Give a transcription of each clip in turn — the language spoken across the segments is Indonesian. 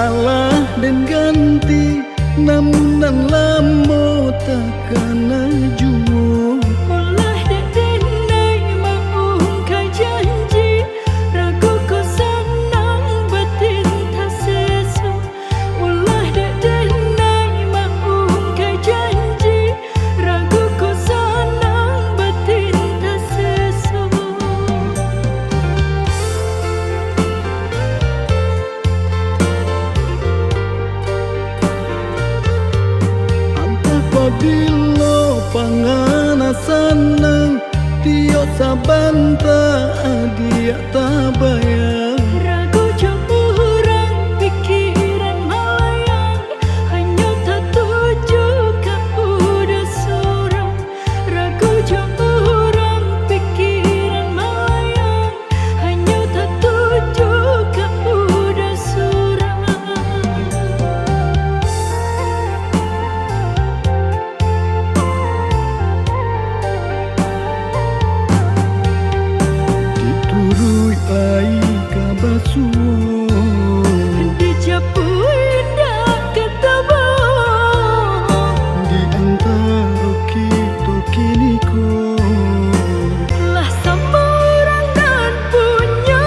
salah dan ganti, namun nan lamo takkan jumo. Olah dek nai maung ka janji, ragu ko sanang batin tak sesu. Olah dek nai maung ka janji, ragu ko sanang batin tak sesu. Antah pabilo pangana sanang, tio sabanta adia tabayang. Ragu jauh orang pikiran malayang, hanya tak tuju ka udah sorang. Ragu jauh orang pikiran malayang, hanya tak tuju ka udah sorang. Diturui ai kabasuo, Dijapui dah ketemu, di antara kita kiniko. lah sama orang dan punya.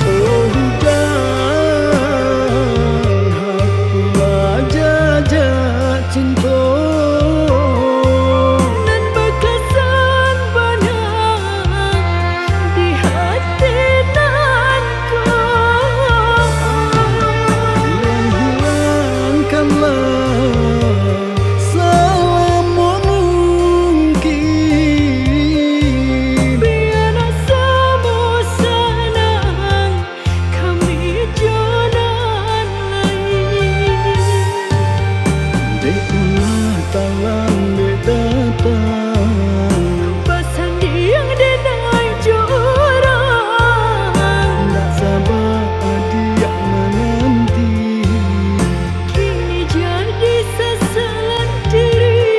Oh hujan, aku aja cinta. Nan bekasan banyak di hati nanku. Hilangkanlah selama mungkin. Biar semua senang, kami jalan lain. Dekulah talang de datang, Basan yang denai jorang, nak sabar dia menanti. kini jadi sesalan diri.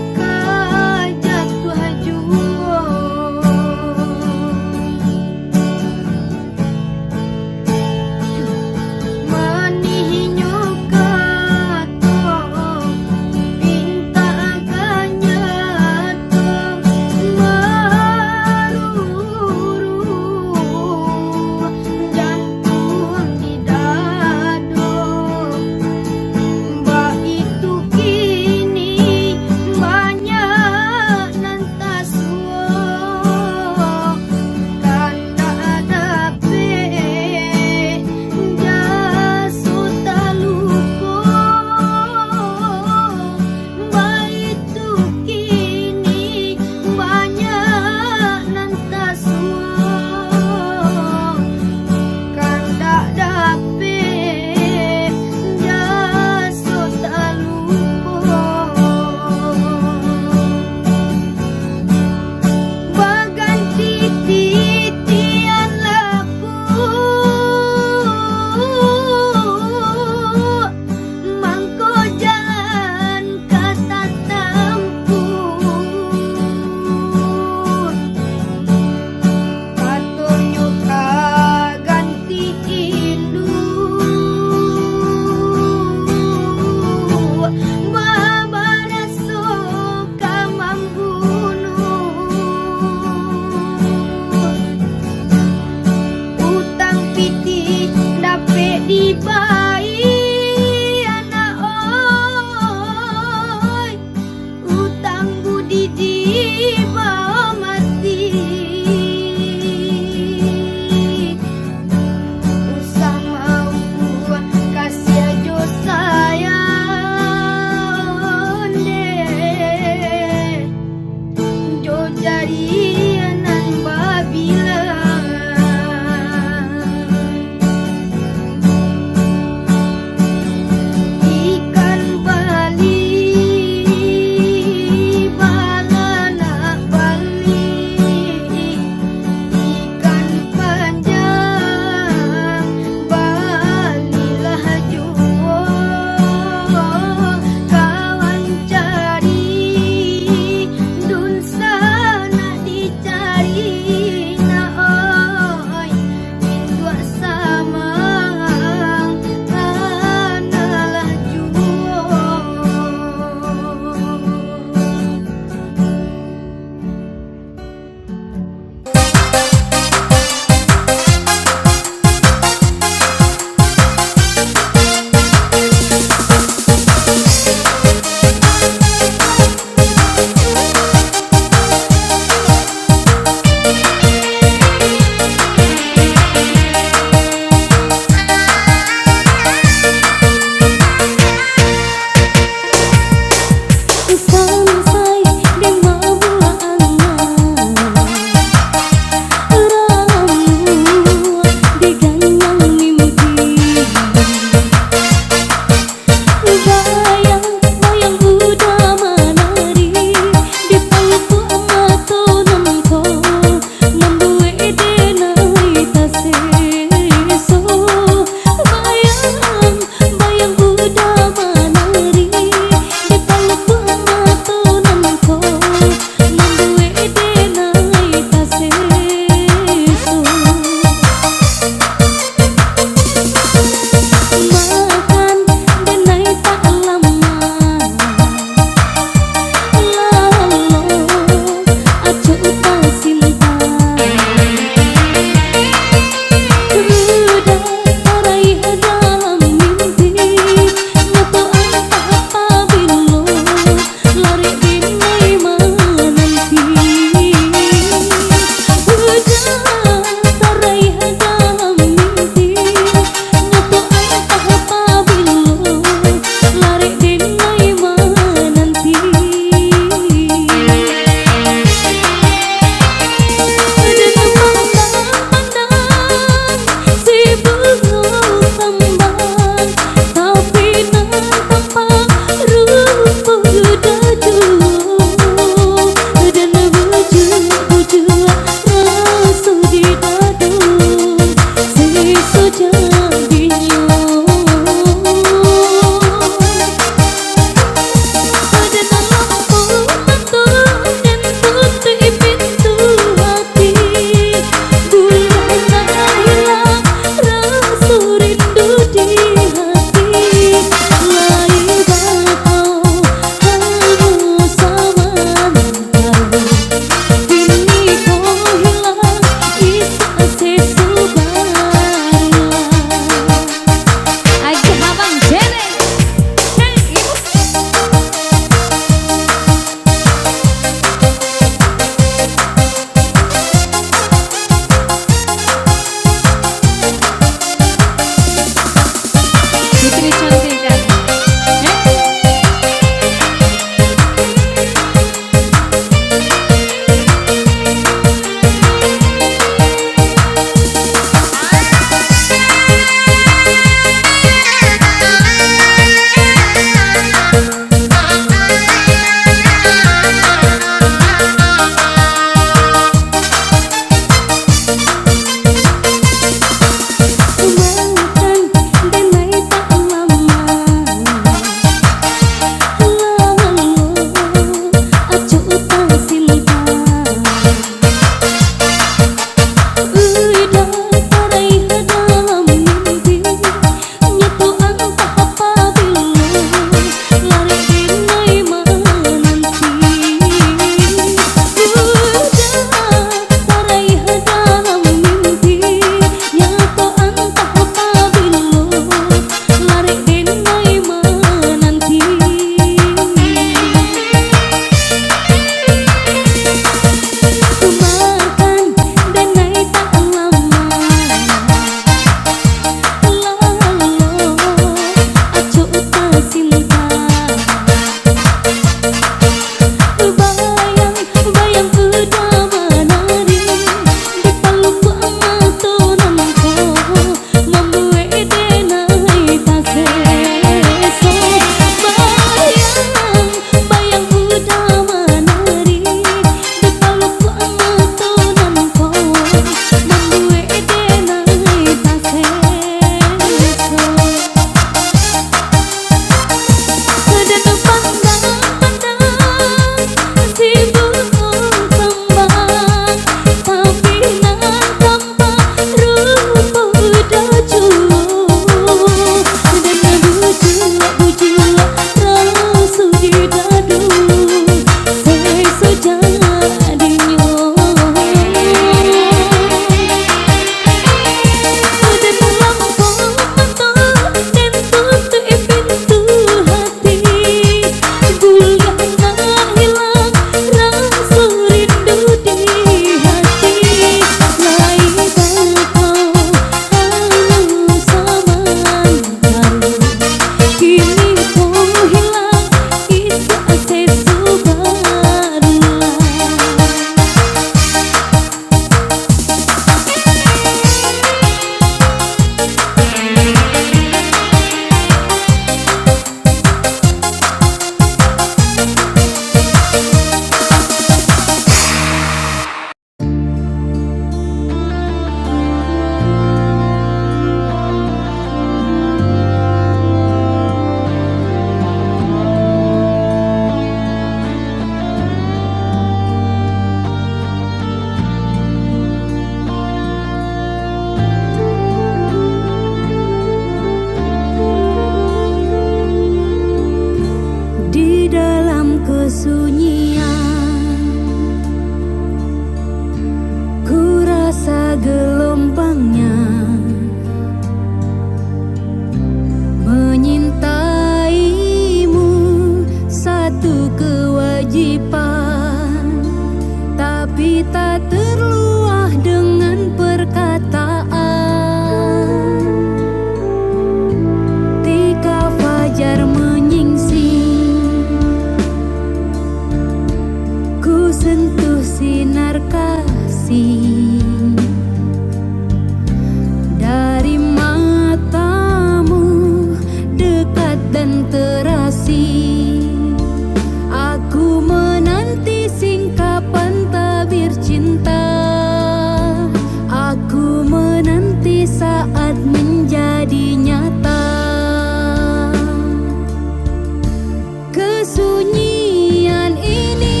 Kesunyian ini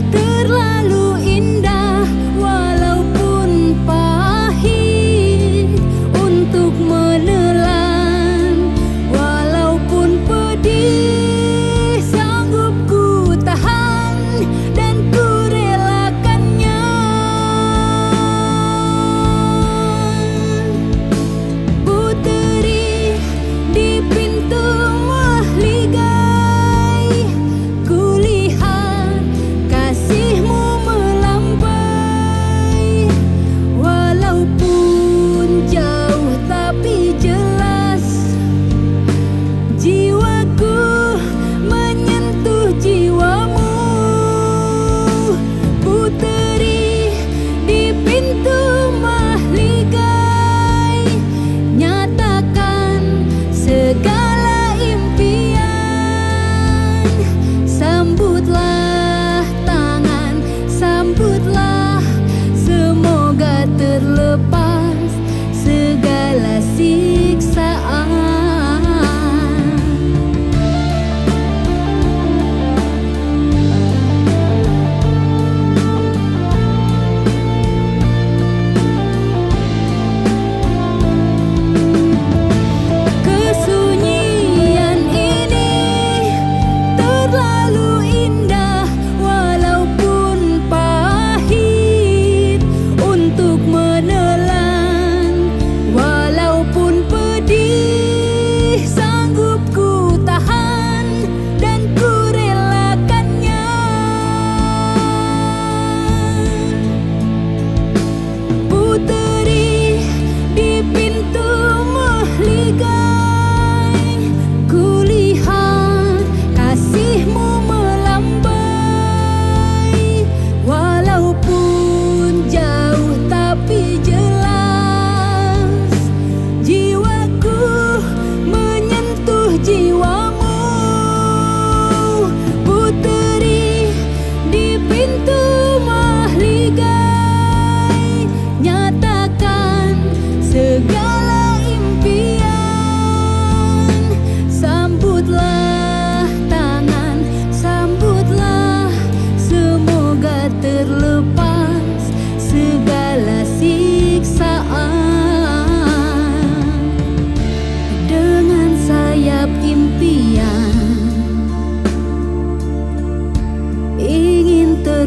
terlalu indah.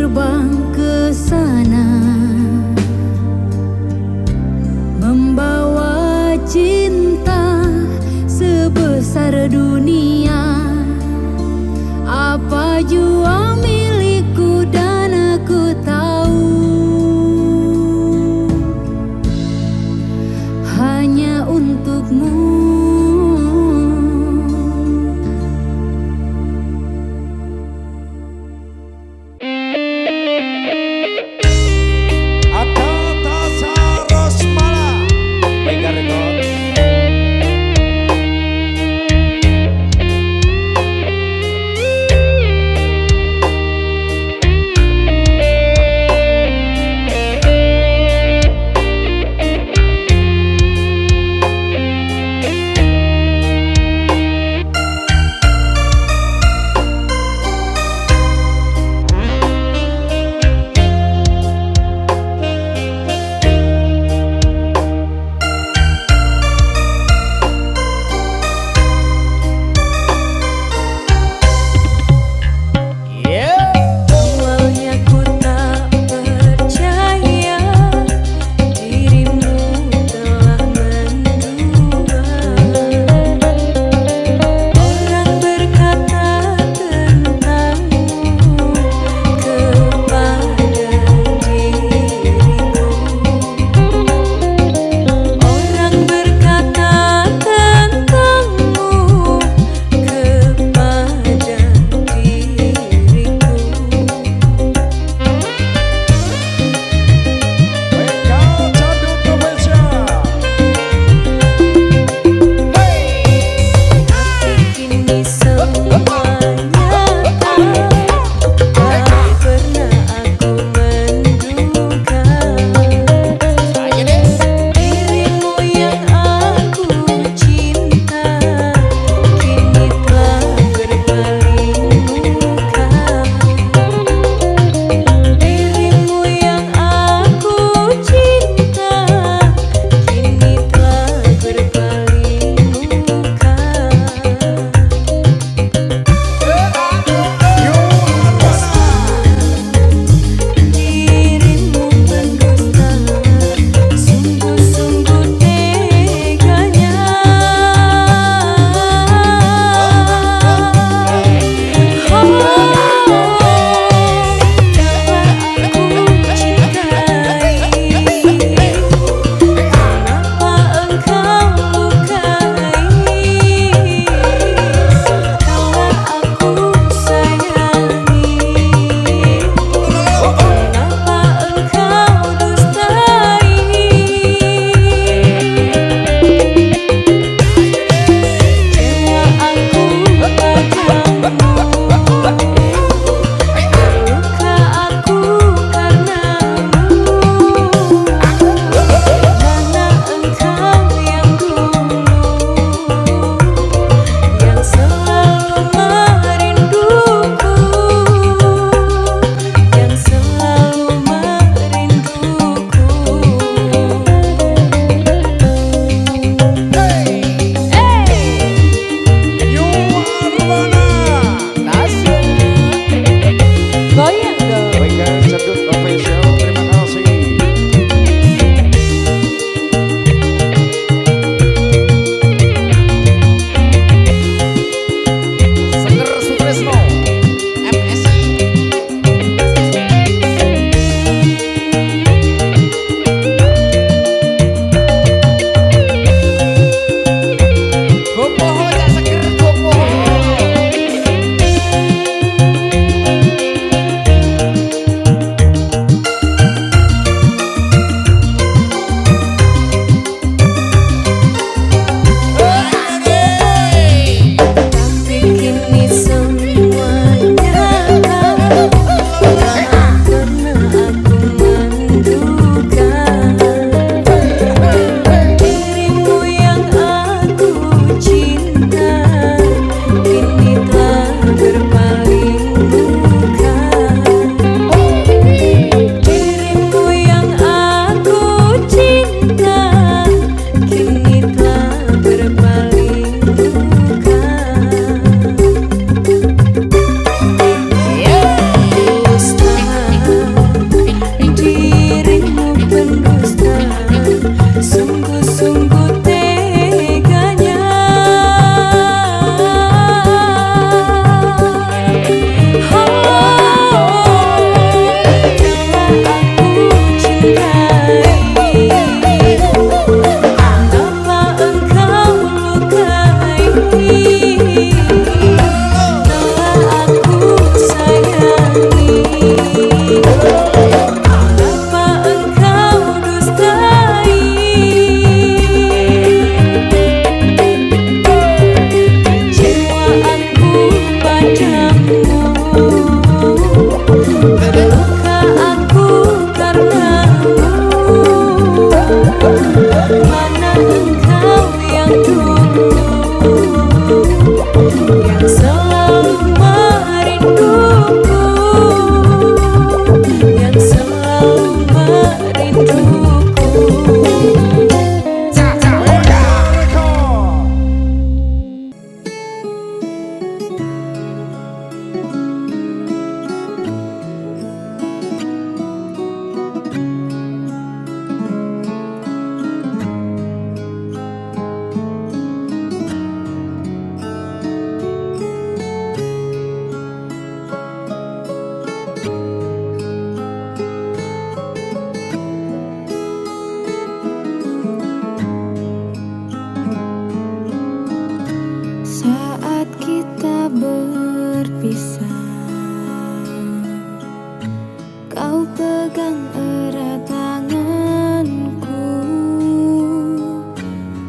terbang ke sana, membawa cinta sebesar dunia. Apa jua milikku dan aku tahu, hanya untukmu. pegang erat tanganku,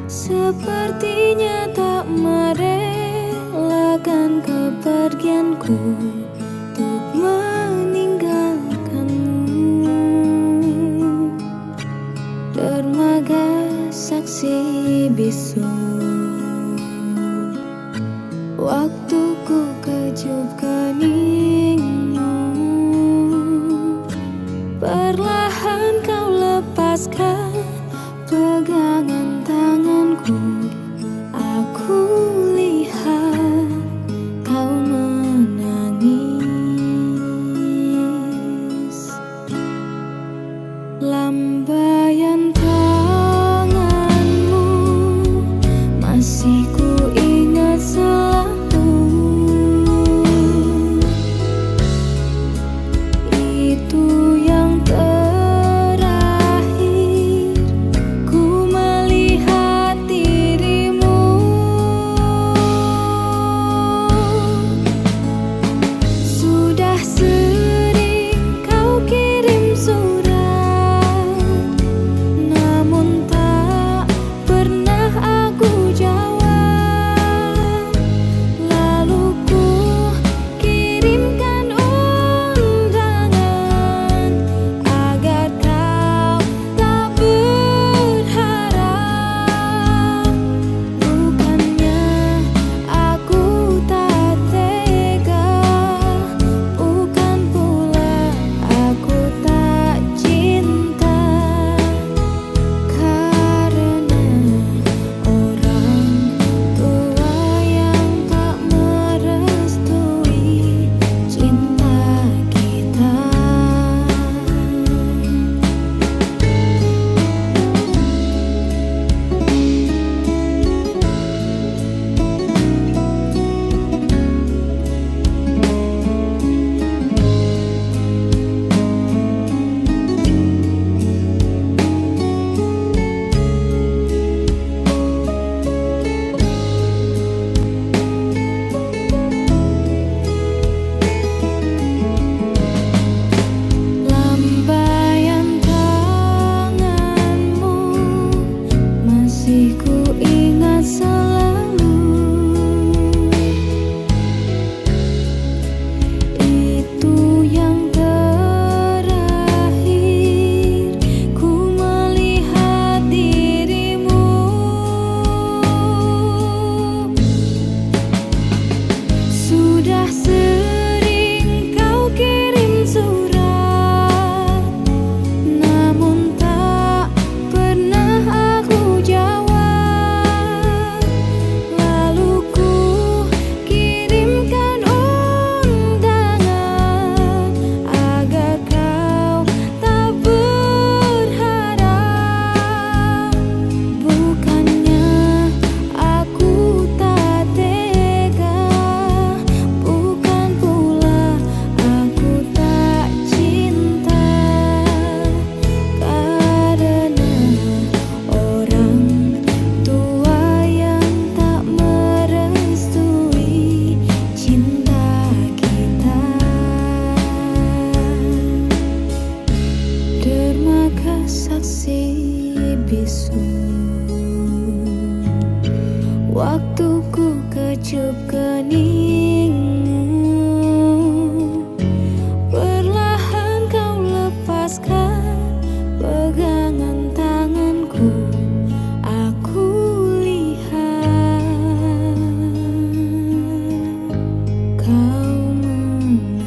sepertinya tak merelakan kepergianku untuk meninggalkanmu. Dermaga saksi bisu, waktuku kecup keningmu. Perlahan kau lepaskan pegangan tanganku. Aku lihat kau menangis. Lambaian tanganmu masih ku ingat selalu. Itu yang terakhir ku melihat dirimu. Sudah sering kau kirim surat, namun tak pernah aku jawab. Lalu ku kirimkan undangan agar kau tak berharap. Bukannya aku tak tega, bukan pula aku tak cinta, karena orang tua yang tak merestui cinta kita. Lambaian tanganmu masih ku ingat selalu. Itu yang terakhir ku melihat dirimu. Sudah sering kau kirim surat, namun tak pernah aku jawab. Lalu ku kirimkan undangan agar kau tak berharap. Bukannya aku tak tega, bukan pula aku tak cinta, karena orang tua yang tak merestui cinta kita. Dermaga saksi bisu, waktuku kecup keningmu. Perlahan kau lepaskan pegangan tanganku. Aku lihat kau menangis.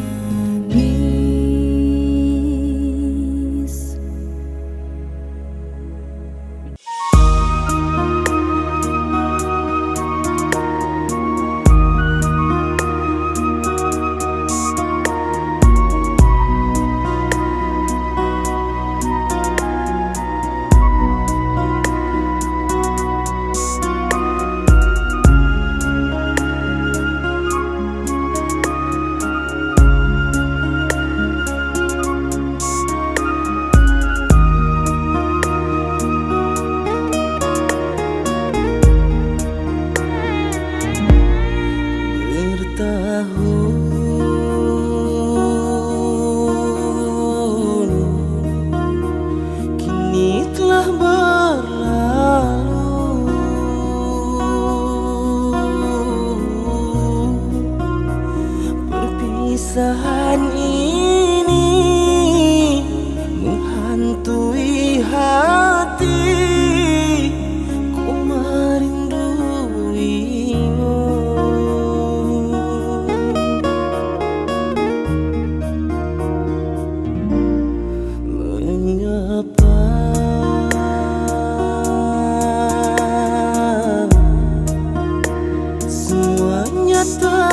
Keresahan ini menghantui hati, ku merinduimu. Mengapa semuanya terjadi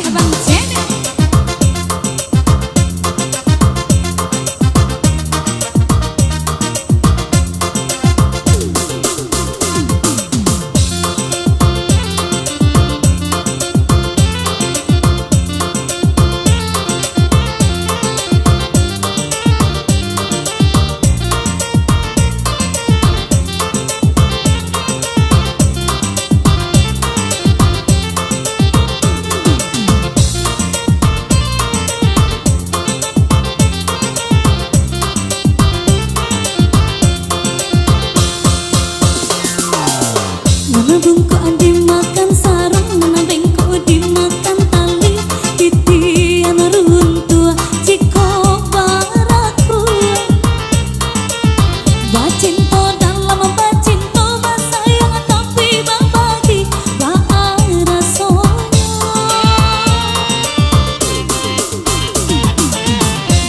Abang Jene. Mana bungkuk dimakan sarung, mana bengkok dimakan tali. Titian runtuh jiko baraku. Bacinto dalam bacinto basayang tapi babagi baara sonya.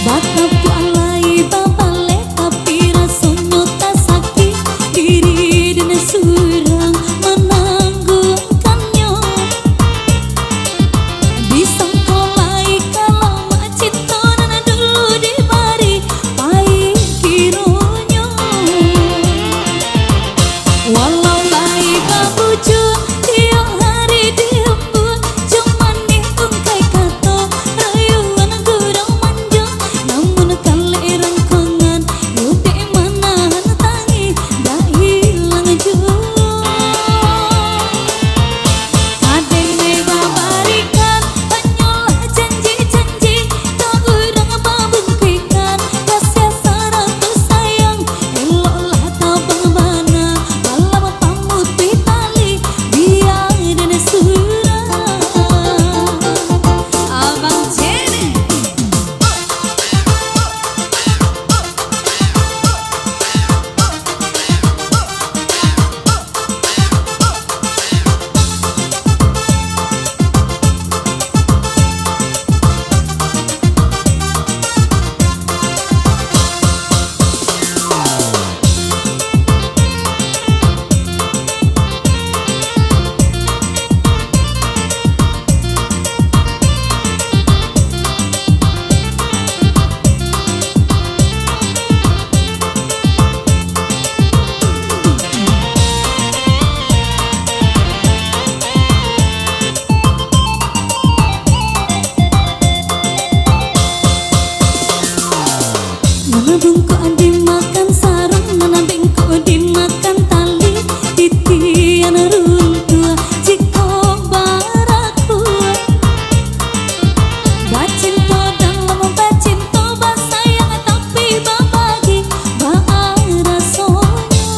Batapu alai babale tapi rasonyo tak sakit diri dan surang menangguhkannya. Disangkolai kalau mak cinta nana dulu dibari baik kironya. Walau baik babuju tiap hari diembun, cuman diungkai kata rayuan gurau manja. Namun kali rangkongan yuk di mana tangi dah hilang jua. Kadang mega barikan hanyalah janji-janji, tak urang babungkikan kasih saratus sayang. Eloklah tabang bana malam pamuti tali biar dan surah. Abang Jene. Mana bungkuk dimakan sarung, mana bengkok dimakan tali. Titian runtuh jiko baraku. Bacinto dalam bacinto basayang tapi babagi baara sonya.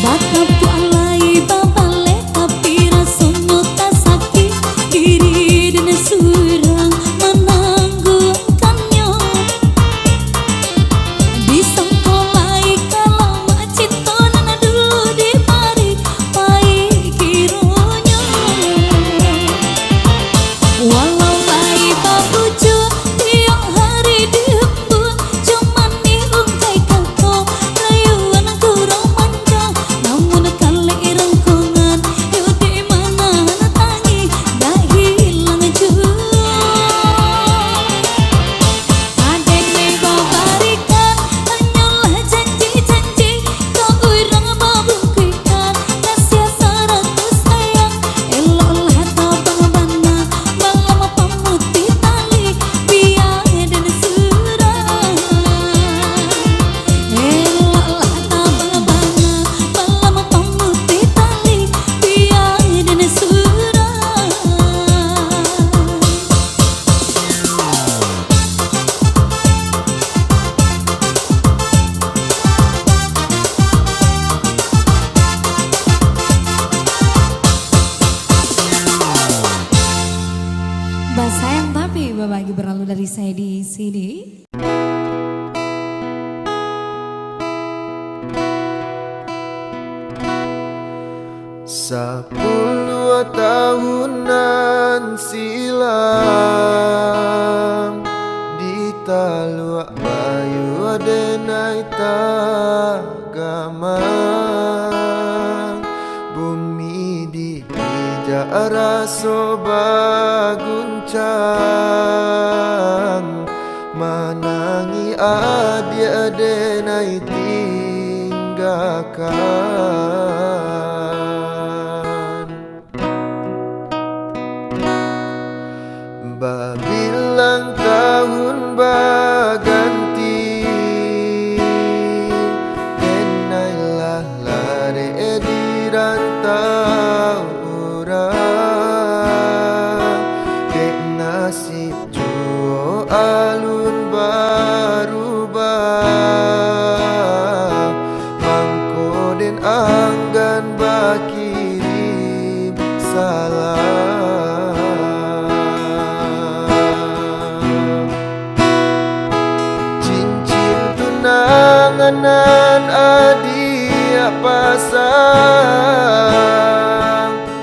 Batapu alai babale tapi rasonyo tak sakit diri dan surang menangguhkannya. Disangkolai kalau mak cinta nana dulu dibari baik kironya. Walau baik babuju tiap hari diembun, cuman diungkai kata rayuan gurau manja. Namun kali rangkongan yuk di mana tangi dah hilang jua. Kadang mega barikan hanyalah janji-janji, tak urang babungkikan kasih saratus sayang. Eloklah tabang bana malam pamuti tali biar dan surah. Eloklah tabang bana malam pamuti tali biar dan surah. Basayang tapi babagi berlalu dari saya di sini. 10 tahunan silam di Talua Bayu Adenai Tagamang bumi di ada rasa baguncang manangi adik-adik nai tinggalkan. Babilang tahun baganti enailah lari di rantau orang dek nasib juo alun barubah mangko den anggan bakirim salam. Cincin tunanganan adia pasang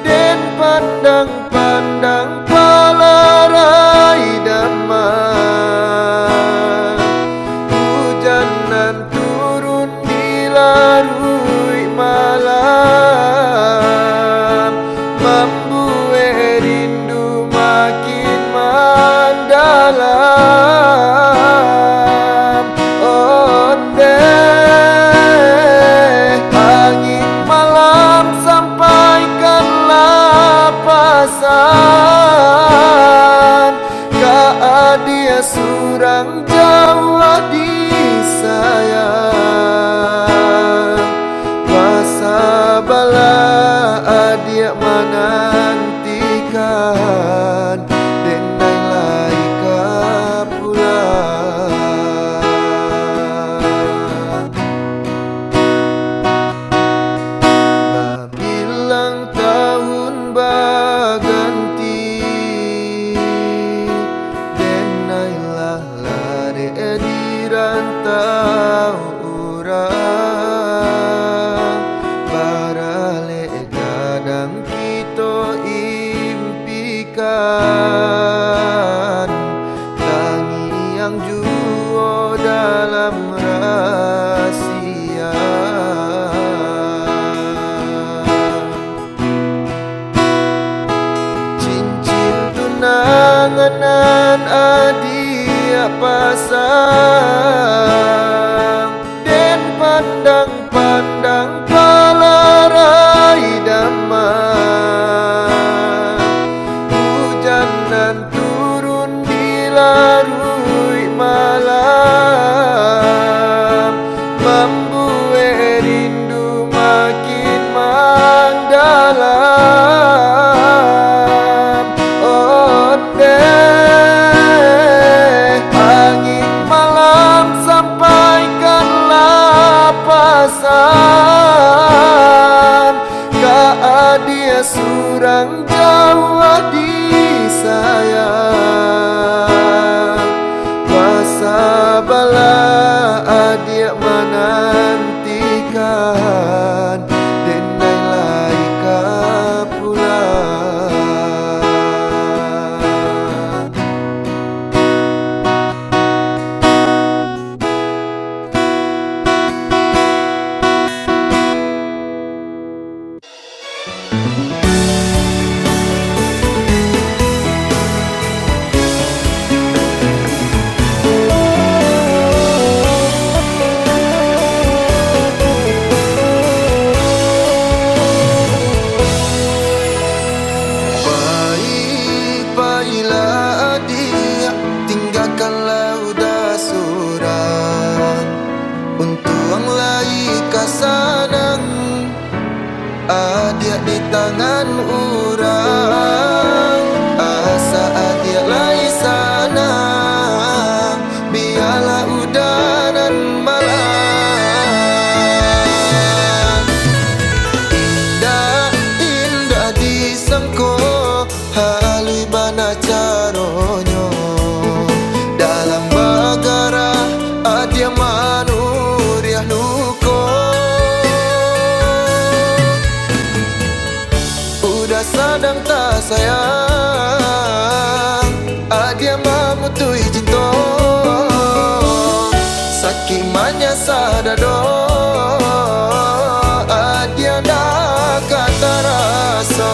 den pandang-pandang palarai damai hujanan turun dilarui malam membuat rindu makin mendalam. Onde angin malam sampaikanlah pesan ka dia surang Jawa disayang pasabalah adia menantikan denai laika pulang. Babilang tahun baganti denailah lari di rantau orang barale kadang kita impikan tangi yang juo dalam rahasia. Cincin tunanganan adia pasang den pandang-pandang palarai damai hujanan turun dilarui malam membuat rindu makin mendalam. Onde angin malam sampaikanlah pesan ka dia surang Jawa disayang pasabalah adia menantikan denai laika pulang. Baiklah adik, tinggalkanlah udah surang untuang lai kasanang adik di tangan orang asa adik lai sana biarlah udanan malam indah disangko halui bana caronyo dalam bagara adia manuriah luko udah sadang tak sayang adia mamutui cinta sakimanya sadado adia nak kata rasa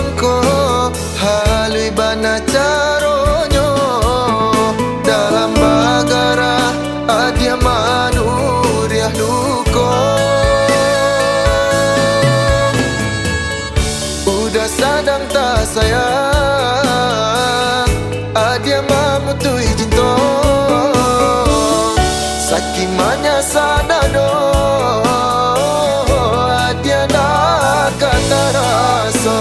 mangko halui bana caronyo dalam bagara adia manuriah duko. Udah sadang tak sayang adia mamutui cinta sakimanya sadado adia nak kata rasa.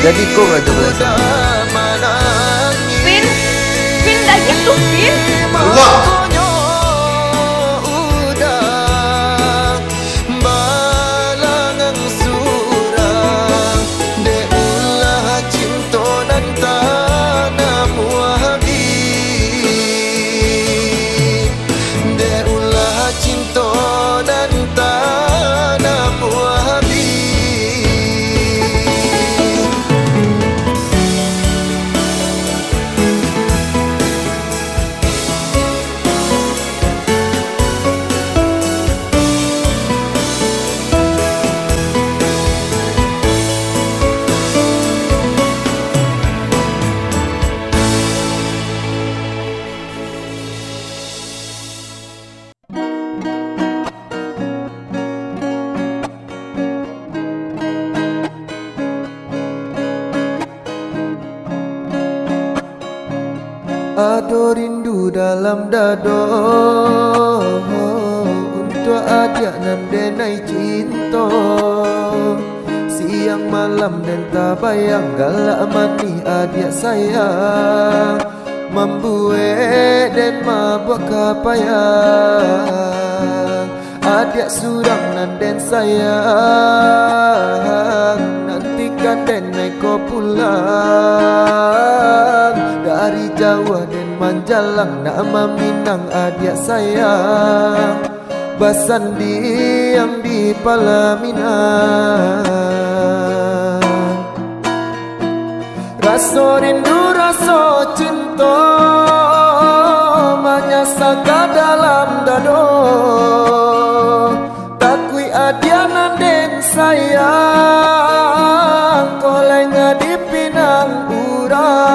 Jadi kok gak coba Vin, Vin dah gitu Vin. Allah. Ado rindu dalam dado untuk adik nan denai cinta. Siang malam dan tak bayang galak mani adik sayang membuat dan mabuk kapayang. Adik surang nan den sayang nantikan den naik ko pulang dari Jawa dan Manjalang nama Minang adik sayang Basandi yang di Palaminan. Rasa rindu rasa cinta menyasaka dalam dado takui adianan den sayang kolenga di pinang urang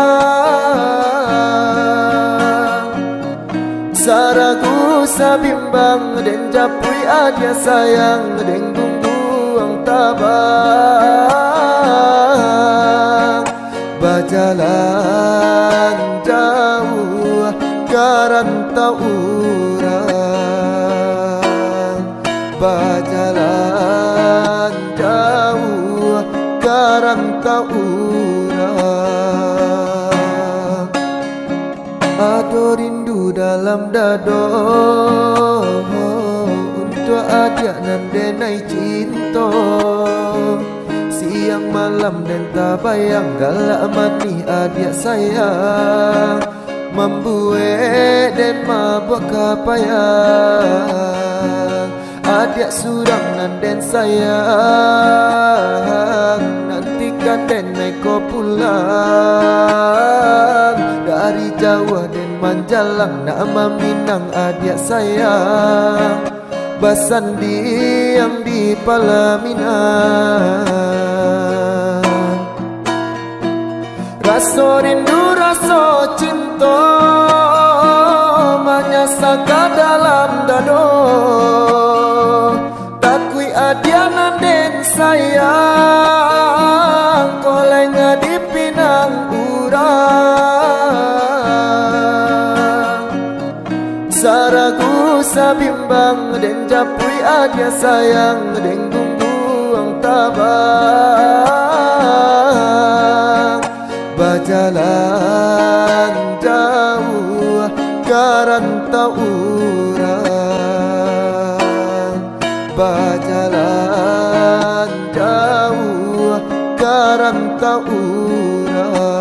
saragu sabimbang den japui adia sayang den gungguang tabang bajalan jauh karantau urang bajalan jauh karantau urang. Ado rindu dalam dado untuk adik nan denai cinta. Siang malam dan tak bayang galak mani adik sayang membuat dan mabuk kapayang. Adik surang nan den sayang nantikan den naik ko pulang dari Jawa dan Manjalang nama Minang adik sayang Basandi yang di Palaminan. Rasa rindu rasa cinta menyasaka dalam dado takui adianan den sayang kolenga di pinang urang saragu sabimbang den japui adia sayang den gungguang tabang bajalan jauh karantau urang bajalan jauh karantau urang.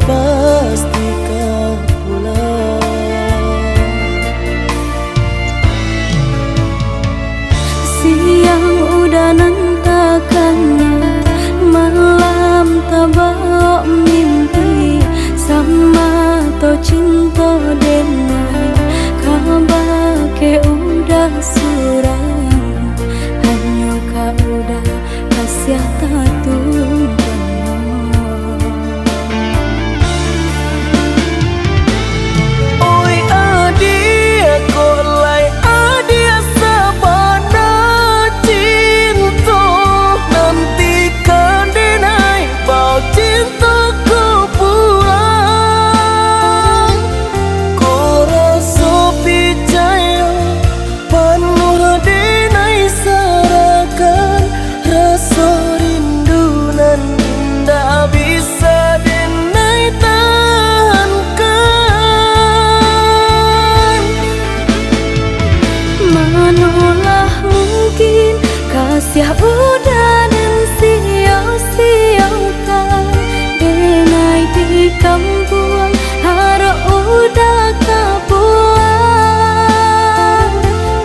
pasti kau pulang. Siang udah nantakannya, malam tabak mimpi, sama to cinta denai, kabar ke udah surang, hanya kau udah kasih tatu. Kasih udah dan sia-siakan denai di kampung, harap udah kapuan.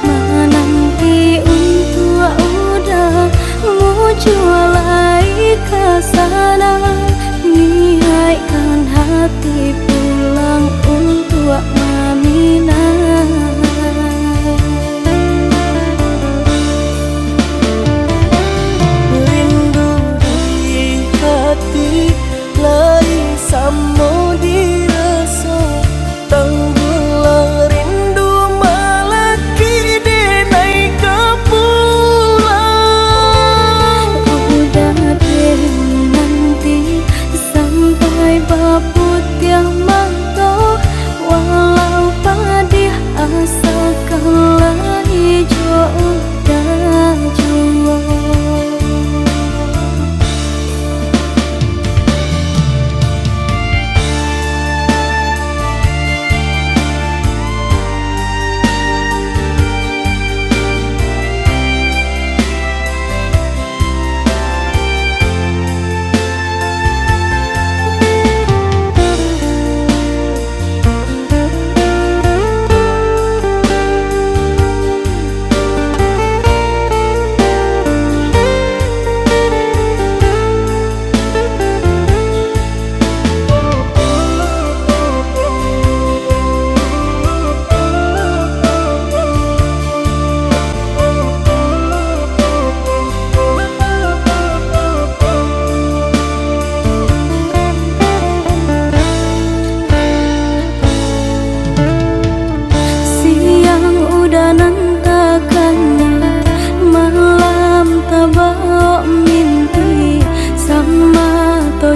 Menanti untuk udah mau jualai ke sana, niatkan hati pulang untuk Mamina. Samo dirasa tanggulang rindu malaki denai kepulang. Udah deh nanti sampai baput yang mantau, walau padih asa kalah hijau udah jua.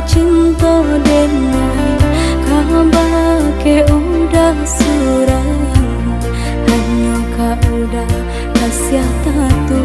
Cinta denai, kabar ke udah surang, hanya kau udah kasih tatu.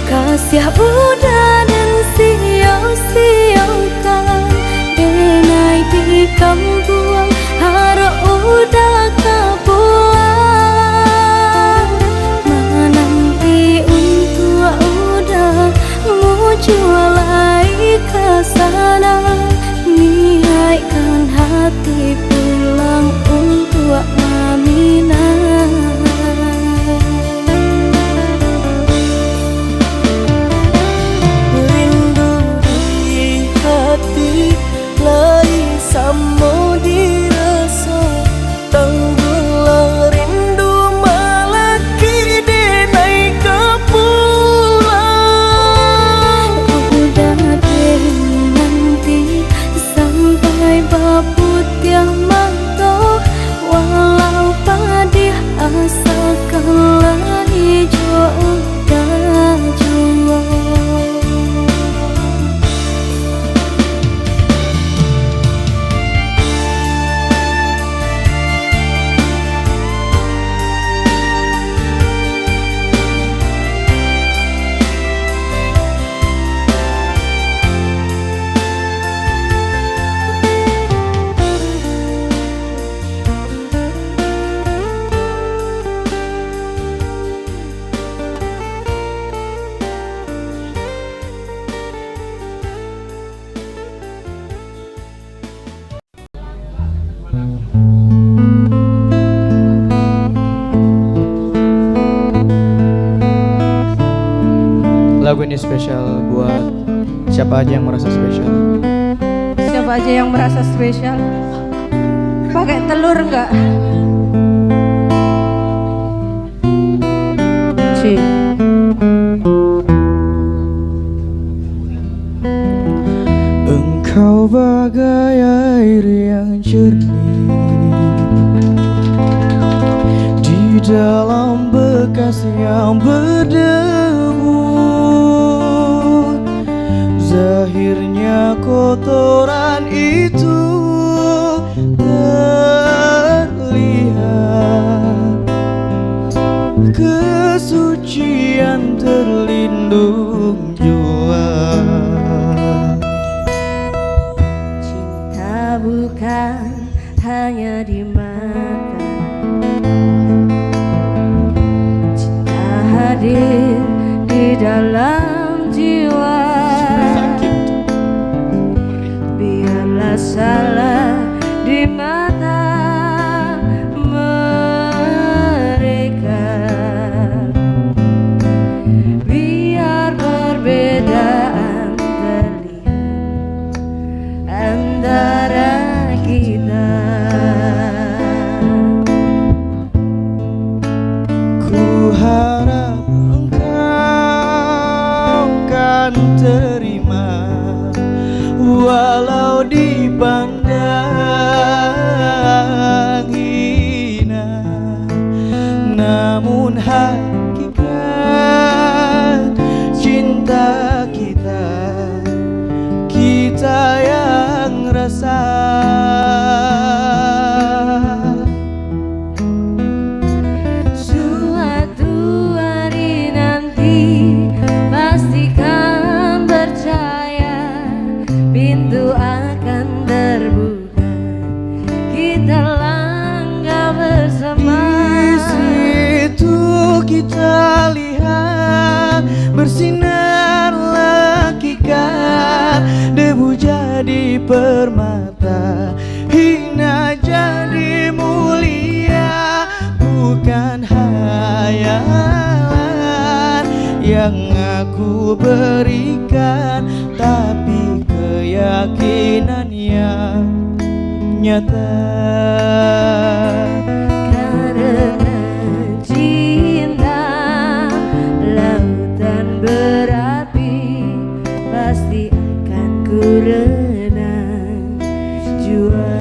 Kasih udah dan sia-siakan denai di kampung, harap udah kapuan. Menanti untuk udah mau jualai ke sana, niatkan hati pulang untuk Mamina. Samo dirasa tanggulang rindu malaki denai kepulang. Udah deh nanti sampai baput yang mantau, walau pada Lagu ini spesial buat siapa aja yang merasa spesial. Siapa aja yang merasa spesial? Pakai telur enggak? Ci. Engkau bagai air yang jernih di dalam bekas yang berdebu. Zahirnya kotoran itu terlihat, kesucian terlindung jua. Cinta bukan hanya di mata, cinta hadir di dalam jiwa. Biarlah salah di mata mereka, biar perbedaan terlihat antara kita. Ku harap engkau kan terima, walau dipandang hina, namun hakikat cinta kita, kita yang rasa. Suatu hari nanti pastikan percaya, pintu akan terbuka, kita langkah bersama. Di situ kita lihat bersinar hakikat, debu jadi permata, hina jadi mulia. Bukan hayalan yang aku berikan, tapi keyakinan yang nyata. Karena cinta lautan berapi, pasti akan ku renang jua.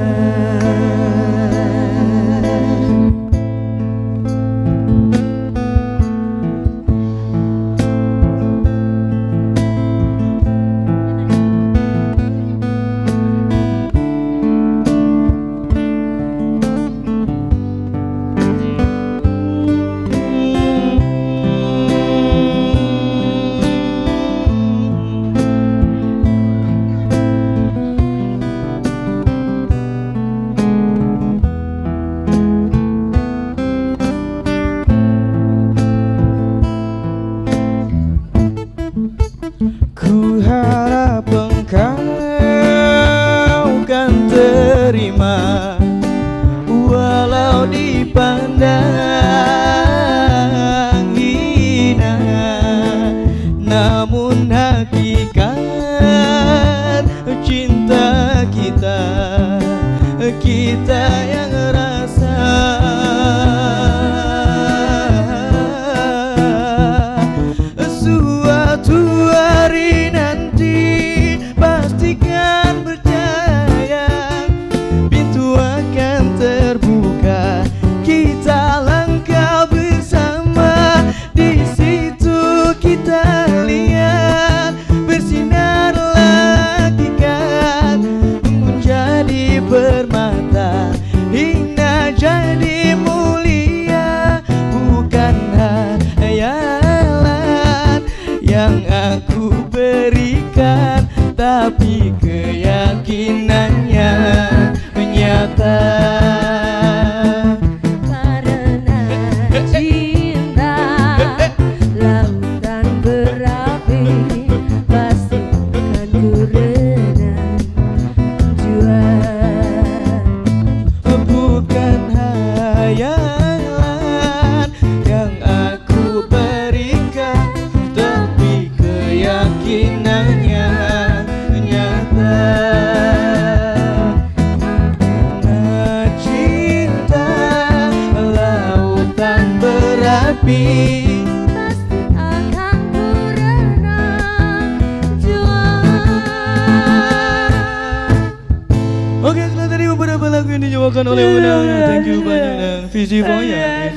hati. pasti akan ku renang juara. Oke, setelah tadi beberapa lagu yang dinyanyikan oleh Unang. Thank you banyak dan Visi Foya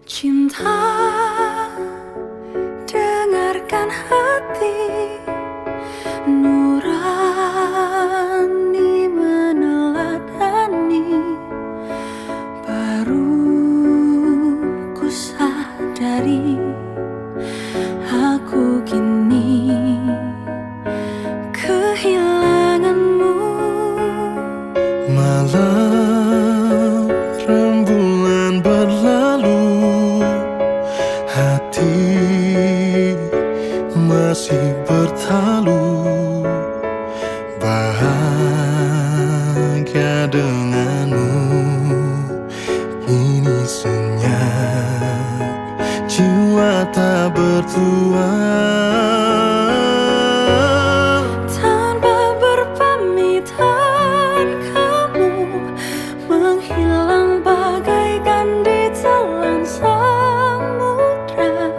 Cinta, dengarkan hati nurani meneladani. Baru ku sadari aku kini kehilanganmu. Malam rembulan berlalu, hati masih bertalu. Bahagia denganmu, kini senyap, jiwa tak bertuan. Tanpa berpamitan kamu menghilang bagaikan di telan samudra.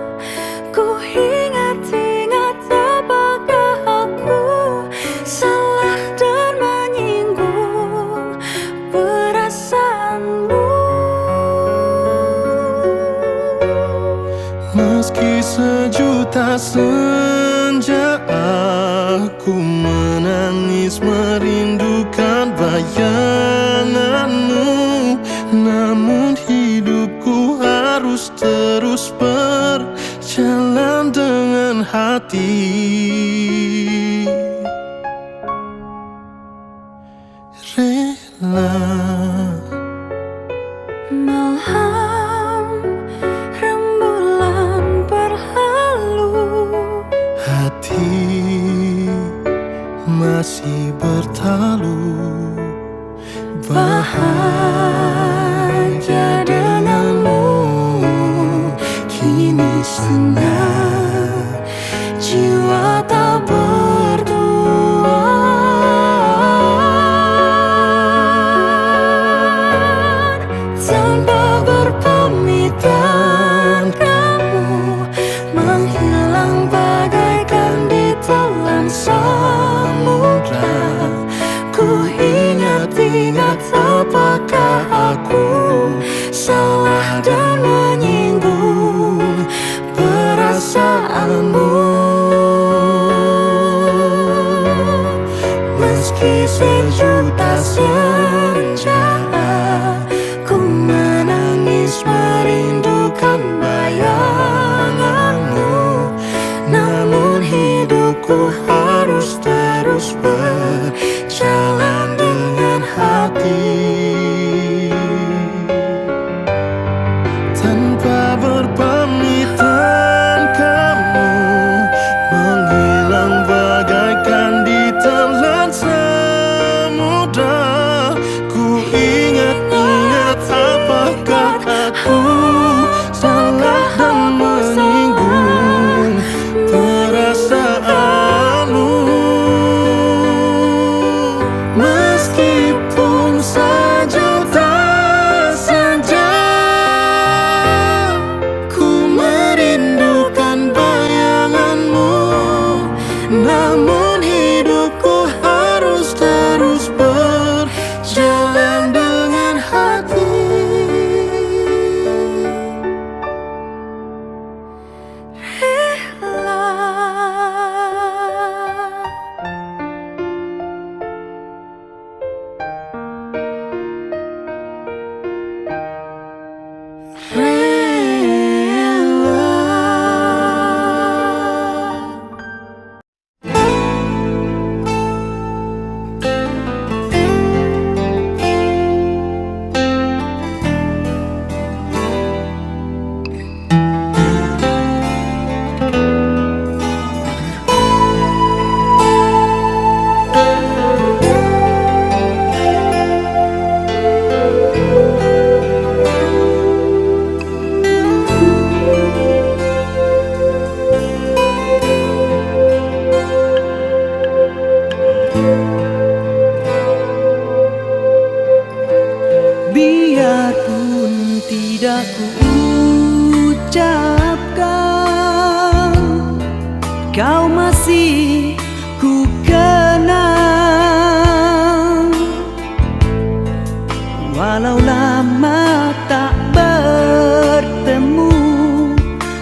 Ku ingat-ingat apakah aku salah dan menyinggung perasaanmu. Meski sejuta senja aku menangis merindukan bayanganmu, namun hidupku harus terus berjalan dengan hati. Rela Malam rembulan berlalu, hati masih bertalu. Bahagia denganmu, kini senang, jiwa tak bertuan. Tanpa berpamitan kamu menghilang bagaikan di telan samudra. Ku ingat-ingat apakah aku salah dan menyinggung perasaanmu. Meski sejuta senja ku menangis merindukan bayanganmu, namun hidupku harus terus berjalan dengan hati. Tanpa berpamitan kamu menghilang bagaikan di telan samudra. Ku ingat-ingat apakah aku salah dan menyinggung perasaanmu. Meskipun sejuta senja ucapkan, kau masih ku kenang. Walau lama tak bertemu,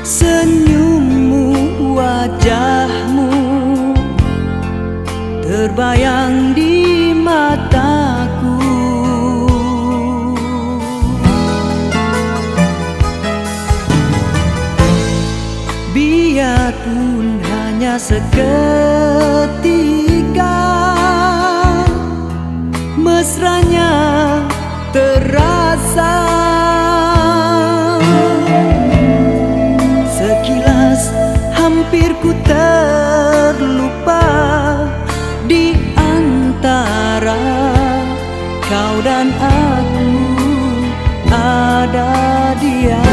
senyummu, wajahmu terbayang di mataku. Biarpun hanya seketika, mesranya terasa. Sekilas hampir ku terlupa di antara kau dan aku ada dia.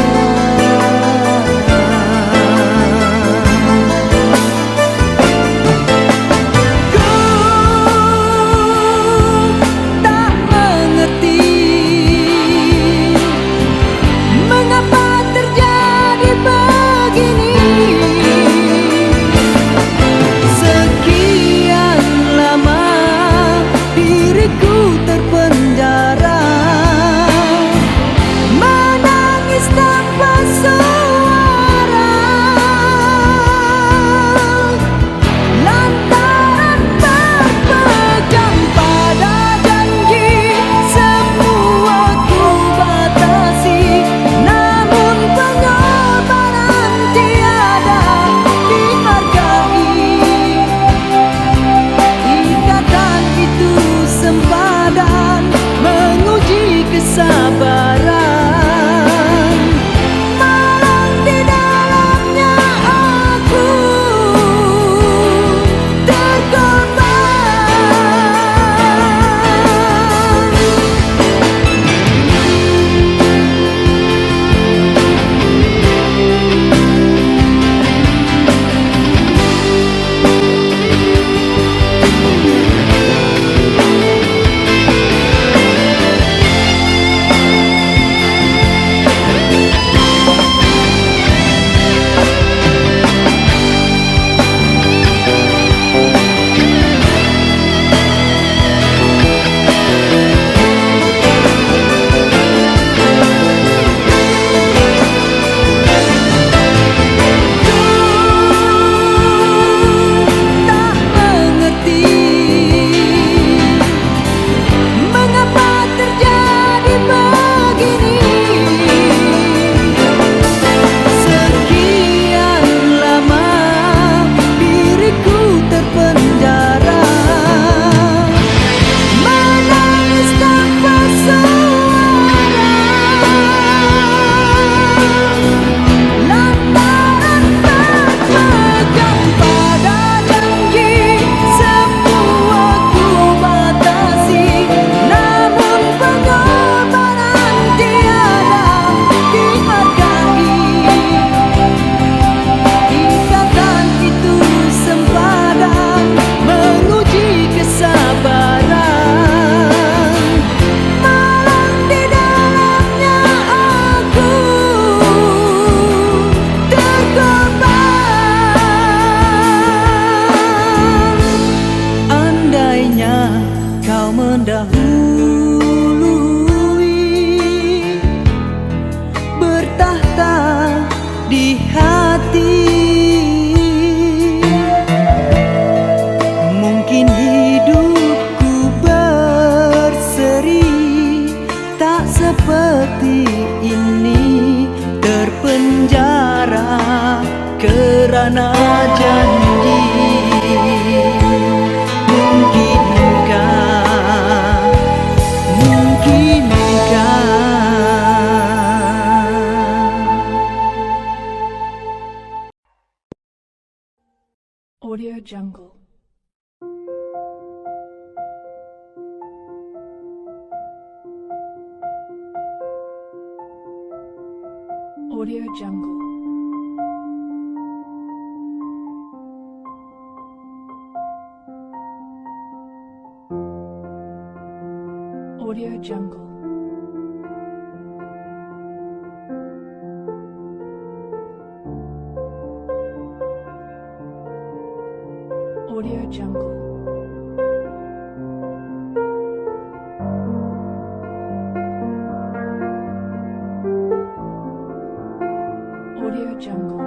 Kerana janji, mungkinkah Audio Jungle. Audio Jungle. Audio Jungle. Jungle. Audio Jungle.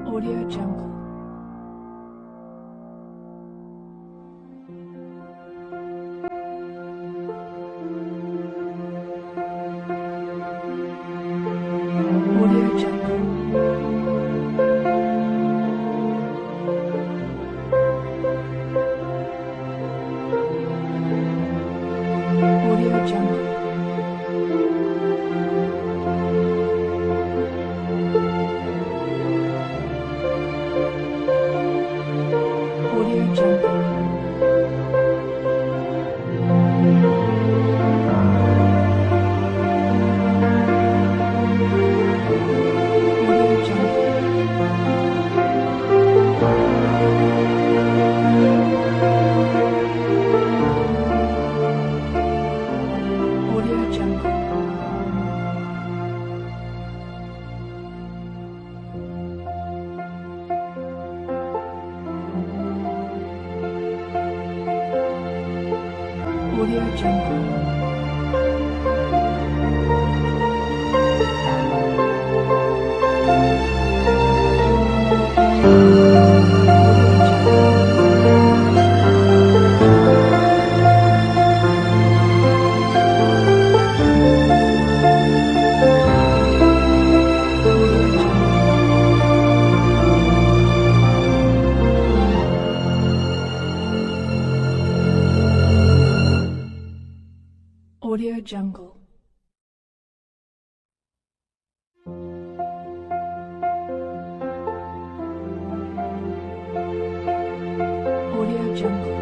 Audio Jungle. Audio Jungle. Audio Jungle. Audio Jungle. Audio Jungle. Audio Jungle. Audio Jungle. Audio Jungle. Audio Jungle.